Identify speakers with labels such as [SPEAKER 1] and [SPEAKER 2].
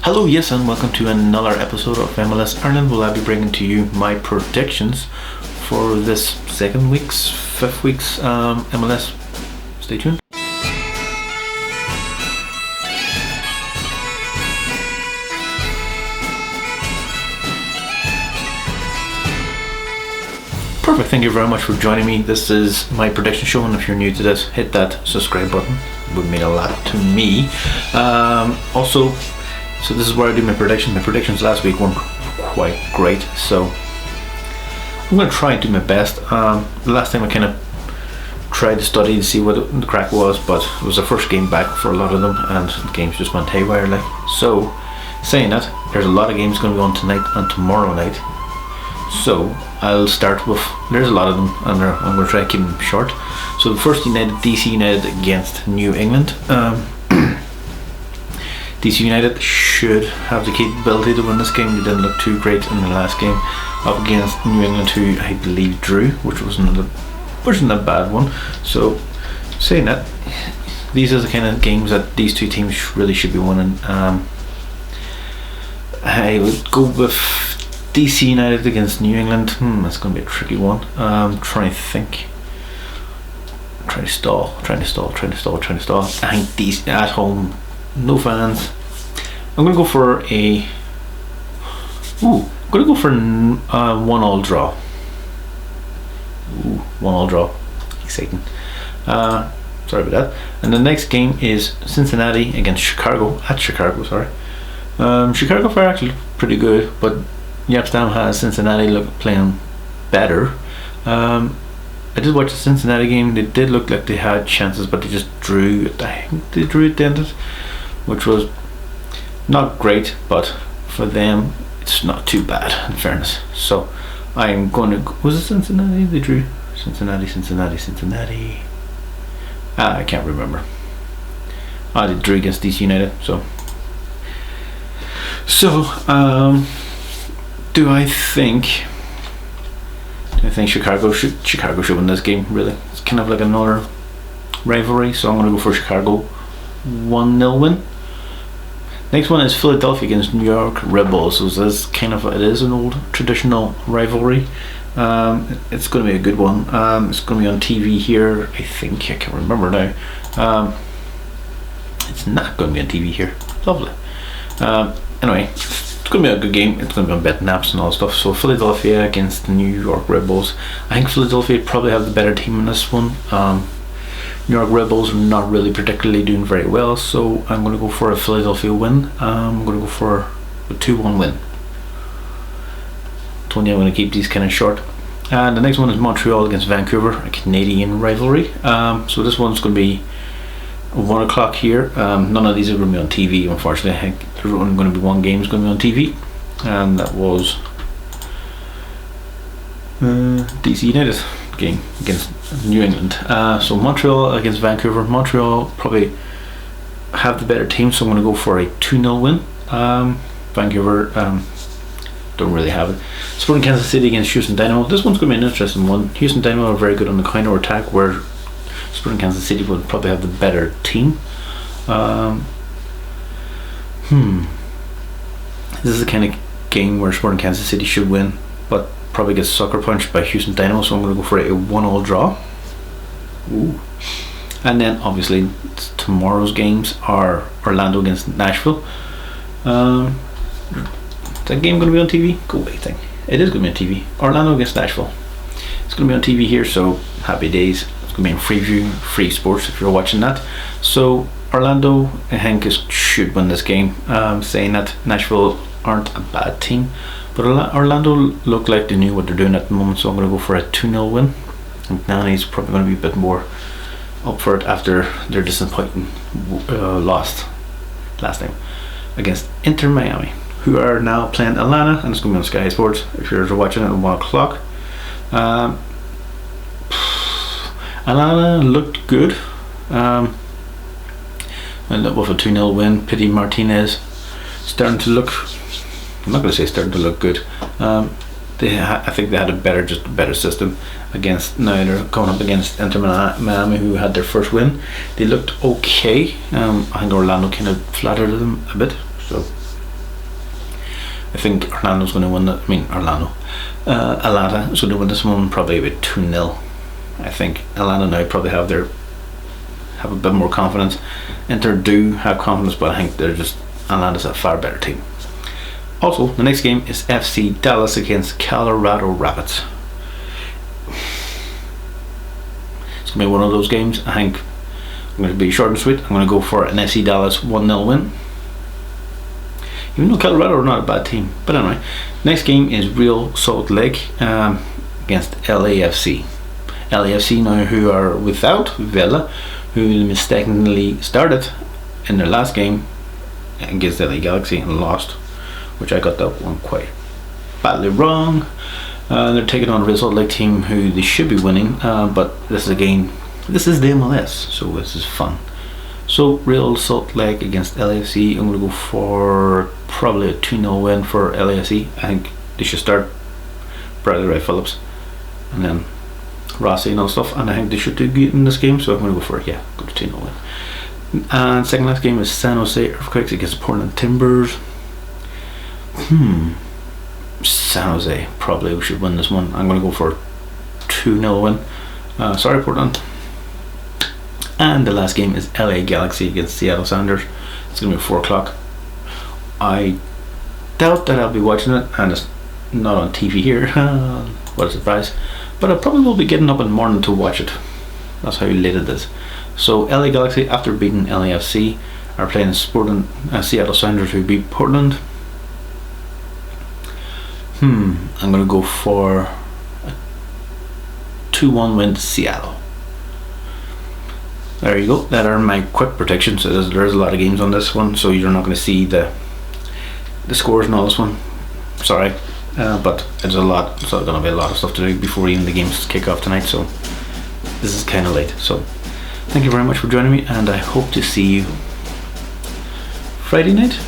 [SPEAKER 1] Hello, yes, and welcome to another episode of MLS Ireland. Will I be bringing to you my predictions for this fifth week's MLS. Stay tuned. Perfect, thank you very much for joining me. This is my prediction show, and if you're new to this, hit that subscribe button. It would mean a lot to me. So this is where I do my predictions. My predictions last week weren't quite great, so I'm going to try and do my best. The last time I kind of tried to study to see what the crack was, but it was the first game back for a lot of them, and the games just went haywire. So, saying that, there's a lot of games going to be on tonight and tomorrow night. So I'll start with, there's a lot of them, and I'm going to try to keep them short. So the first DC United against New England. DC United should have the capability to win this game. They didn't look too great in the last game up against New England, who I believe drew, which wasn't a bad one. So saying that, these are the kind of games that these two teams really should be winning. I would go with DC United against New England. That's going to be a tricky one. Trying to think. Trying to stall. I think DC at home, no fans. I'm going to go for a 1-1 draw. 1-1 draw. Exciting. Sorry about that. And the next game is Cincinnati against Chicago. At Chicago, sorry. Chicago are actually pretty good, but Yapstam has Cincinnati playing better. I did watch the Cincinnati game. They did look like they had chances, but they just drew. I think they drew at the end, which was not great, but for them it's not too bad in fairness. So I'm going to, was it Cincinnati they drew? Cincinnati. I can't remember. They drew against DC United. So do I think Chicago should win this game? Really, it's kind of like another rivalry, so I'm going to go for Chicago 1-0 win. Next one is Philadelphia against New York Red Bulls. So it is an old traditional rivalry. It's going to be a good one. It's going to be on TV here. I can't remember now. It's not going to be on TV here. Lovely. Anyway, it's going to be a good game. It's going to be on bet naps and all stuff. So Philadelphia against New York Red Bulls. I think Philadelphia probably have the better team in this one. New York Red Bulls are not really particularly doing very well, so I'm going to go for a Philadelphia win. I'm going to go for a 2-1 win. Told you I'm going to keep these kind of short. And the next one is Montreal against Vancouver, a Canadian rivalry. So this one's going to be 1 o'clock here. None of these are going to be on TV, unfortunately. I think there's only going to be one game is going to be on TV, and that was DC United game against New England. So Montreal against Vancouver. Montreal probably have the better team, so I'm going to go for a 2-0 win. Vancouver don't really have it. Sporting Kansas City against Houston Dynamo. This one's going to be an interesting one. Houston Dynamo are very good on the counter attack, where Sporting Kansas City would probably have the better team. This is the kind of game where Sporting Kansas City should win, but probably gets sucker punched by Houston Dynamo, so I'm going to go for a 1-1 draw. And then obviously tomorrow's games are Orlando against Nashville. Is that game going to be on TV? Go away thing. It is going to be on TV. Orlando against Nashville. It's going to be on TV here, so happy days. It's going to be in Freeview, Free Sports if you're watching that. So Orlando, I think, should win this game. Saying that Nashville aren't a bad team, but Orlando look like they knew what they're doing at the moment, so I'm going to go for a 2-0 win. And Nanny's probably going to be a bit more up for it after their disappointing loss last time against Inter Miami, who are now playing Atlanta, and it's going to be on Sky Sports if you're watching it at 1 o'clock. Atlanta looked good, and with a 2-0 win. Pity Martinez starting to look, I'm not going to say starting to look good. I think they had a better system against. Now they're coming up against Inter Miami, who had their first win. They looked okay. I think Orlando kind of flattered them a bit. So I think Orlando's going to win that. I mean, Atlanta is going to win this one probably about 2-0. I think Atlanta now probably have a bit more confidence. Inter do have confidence, but I think Atlanta's a far better team. Also, the next game is FC Dallas against Colorado Rapids. It's going to be one of those games. I think I'm going to be short and sweet. I'm going to go for an FC Dallas 1-0 win. Even though Colorado are not a bad team. But anyway, next game is Real Salt Lake against LAFC. LAFC now, who are without Vela, who mistakenly started in their last game against LA Galaxy and lost, which I got that one quite badly wrong. They're taking on a Real Salt Lake team who they should be winning, but this is the MLS, so this is fun. So Real Salt Lake against LAFC, I'm going to go for probably a 2-0 win for LAFC. I think they should start Bradley Ray Phillips and then Rossi and all stuff, and I think they should do good in this game, so I'm going to go for go to 2-0 win. And second last game is San Jose Earthquakes against Portland Timbers. San Jose probably should win this one. I'm going to go for 2-0 win. Sorry, Portland. And the last game is LA Galaxy against Seattle Sounders. It's going to be 4 o'clock. I doubt that I'll be watching it, and it's not on TV here. What a surprise. But I probably will be getting up in the morning to watch it. That's how late it is. So LA Galaxy, after beating LAFC, are playing Seattle Sounders, who beat Portland. I'm going to go for a 2-1 win to Seattle. There you go. That are my quick predictions. There's a lot of games on this one, so you're not going to see the scores and all this one. Sorry, but it's a lot. So going to be a lot of stuff to do before even the games kick off tonight. So this is kind of late. So thank you very much for joining me, and I hope to see you Friday night.